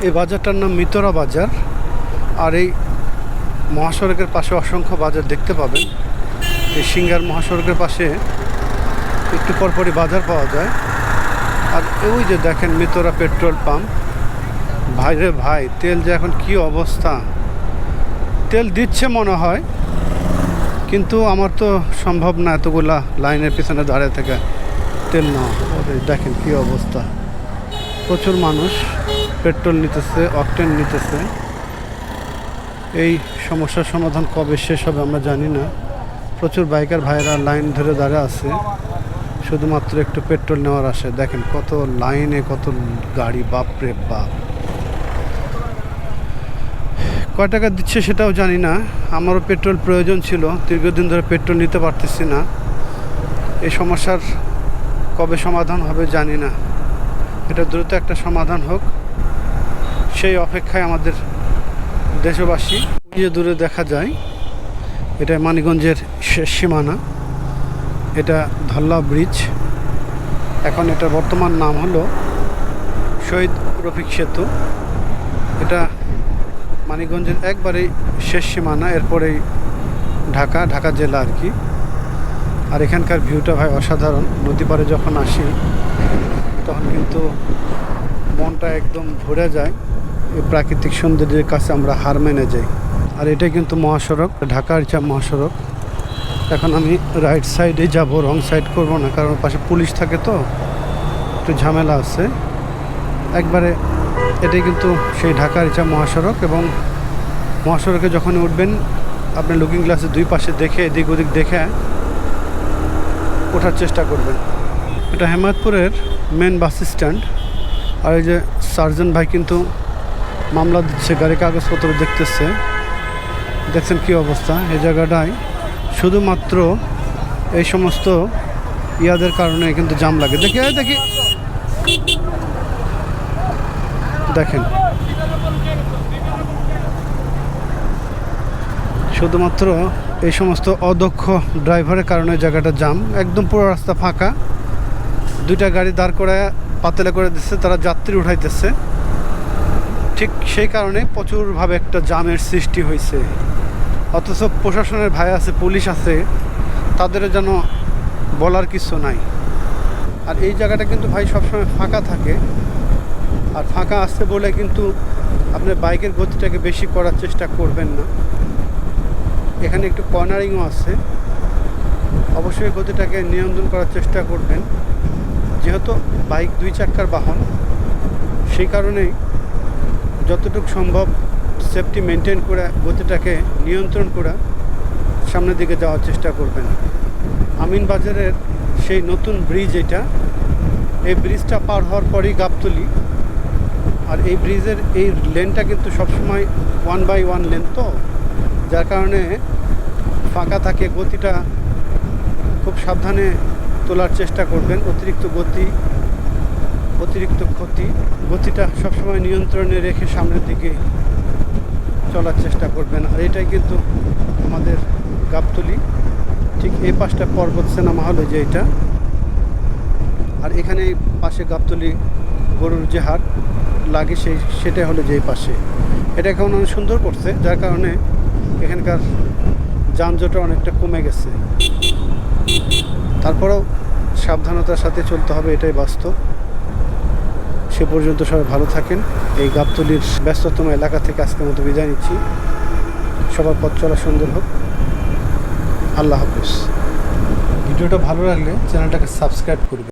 এই বাজারটার নাম মিতরা বাজার। আর এই মহাসড়কের পাশে অসংখ্য বাজার দেখতে পাবেন। এই সিঙ্গার মহাসড়কের পাশে একটু পরপরই বাজার পাওয়া যায়। আর ওই যে দেখেন মিতরা পেট্রোল পাম্প। ভাই রে ভাই, তেল যে এখন কি অবস্থা! তেল দিচ্ছে মনে হয়, কিন্তু আমার তো সম্ভব না এতগুলা লাইনের পিছনে দাঁড়িয়ে থেকে তেল নেওয়া। দেখেন কি অবস্থা! প্রচুর মানুষ পেট্রোল নিতেছে, অকটেন নিতেছে। এই সমস্যার সমাধান কবে শেষ হবে আমরা জানি না। প্রচুর বাইকার ভাইরা লাইন ধরে দাঁড়িয়ে আছে শুধুমাত্র একটু পেট্রোল নেওয়ার আসে। দেখেন কত লাইনে কত গাড়ি, বাপরে বাপ! কয় টাকা দিচ্ছে সেটাও জানি না। আমারও পেট্রোল প্রয়োজন ছিল, দীর্ঘদিন ধরে পেট্রোল নিতে পারতেছি না। এই সমস্যার কবে সমাধান হবে জানি না। এটা দ্রুত একটা সমাধান হোক, সেই অপেক্ষায় আমাদের দেশবাসী। যে দূরে দেখা যায় এটা মানিকগঞ্জের শেষ সীমানা, এটা ধল্লা ব্রিজ। এখন এটা বর্তমান নাম হলো শহীদ রফিক সেতু। এটা মানিকগঞ্জের একবারেই শেষ সীমানা, এরপরেই ঢাকা জেলা আর কি। আর এখানকার ভিউটা ভাই অসাধারণ। নদী পাড়ে যখন আসি তখন কিন্তু মনটা একদম ভরে যায়। এই প্রাকৃতিক সৌন্দর্যের কাছে আমরা হার মেনে যাই। আর এটা কিন্তু মহাসড়ক, ঢাকার যা মহাসড়ক। এখন আমি রাইট সাইডে যাব, রং সাইড করব না, কারণ পাশে পুলিশ থাকে তো একটু ঝামেলা আছে। একবারে এটাই কিন্তু সেই ঢাকার যা মহাসড়ক। এবং মহাসড়কে যখন উঠবেন আপনি লুকিং গ্লাসে দুই পাশে দেখে এদিক ওদিক দেখে ওঠার চেষ্টা করবেন। এটা হেমায়তপুরের মেন বাস স্ট্যান্ড। আর এই যে সার্জন ভাই কিন্তু মামলা দিচ্ছে, গাড়ি কাগজপত্র দেখতেছে। দেখছেন কি অবস্থা! এই জায়গাটায় শুধুমাত্র এই সমস্ত ইয়াদের কারণে কিন্তু জাম লাগে। দেখেন শুধুমাত্র এই সমস্ত অদক্ষ ড্রাইভারের কারণে জায়গাটা জাম। একদম পুরো রাস্তা ফাঁকা, দুইটা গাড়ি দাঁড় করে পাতলা করে দিচ্ছে, তারা যাত্রী উঠাইতেছে। ঠিক সেই কারণে প্রচুরভাবে একটা জামের সৃষ্টি হয়েছে। অথচ প্রশাসনের ভাই আছে, পুলিশ আছে, তাদেরও যেন বলার কিছু নাই। আর এই জায়গাটা কিন্তু ভাই সবসময় ফাঁকা থাকে। আর ফাঁকা আসছে বলে কিন্তু আপনার বাইকের গতিটাকে বেশি করার চেষ্টা করবেন না। এখানে একটু কর্নারিংও আছে, অবশ্যই গতিটাকে নিয়ন্ত্রণ করার চেষ্টা করবেন। যেহেতু বাইক দুই চাক্কার বাহন, সেই কারণেই যতটুকু সম্ভব সেফটি মেনটেন করে গতিটাকে নিয়ন্ত্রণ করে সামনের দিকে যাওয়ার চেষ্টা করবেন। আমিন বাজারের সেই নতুন ব্রিজ এটা, এই ব্রিজটা পার হওয়ার পরেই গাবতলী। আর এই ব্রিজের এই লেনটা কিন্তু সবসময় 1/1 লেন, তো যার কারণে ফাঁকা থাকে। গতিটা খুব সাবধানে তোলার চেষ্টা করবেন। অতিরিক্ত গতি, অতিরিক্ত ক্ষতি। গতিটা সবসময় নিয়ন্ত্রণে রেখে সামনের দিকে চলার চেষ্টা করবেন। আর এটাই কিন্তু আমাদের গাবতলী। ঠিক এই পাশটা পর্বত সিনেমা হল যে এটা। আর এখানে পাশে গাবতলী গরুর যে হাট লাগে সেটা হলো যে এই পাশে। এটা এখন অনেক সুন্দর করছে, যার কারণে এখানকার যানজট অনেকটা কমে গেছে। তারপরেও সাবধানতার সাথে চলতে হবে, এটাই বাস্তব। সে পর্যন্ত সবাই ভালো থাকেন। এই গাবতলীর ব্যস্ততম এলাকা থেকে আজকের মতো বিদায় নিচ্ছি। সবার পথ চলা সুন্দর হোক। আল্লাহ হাফেজ। ভিডিওটা ভালো লাগলে চ্যানেলটাকে সাবস্ক্রাইব করবেন।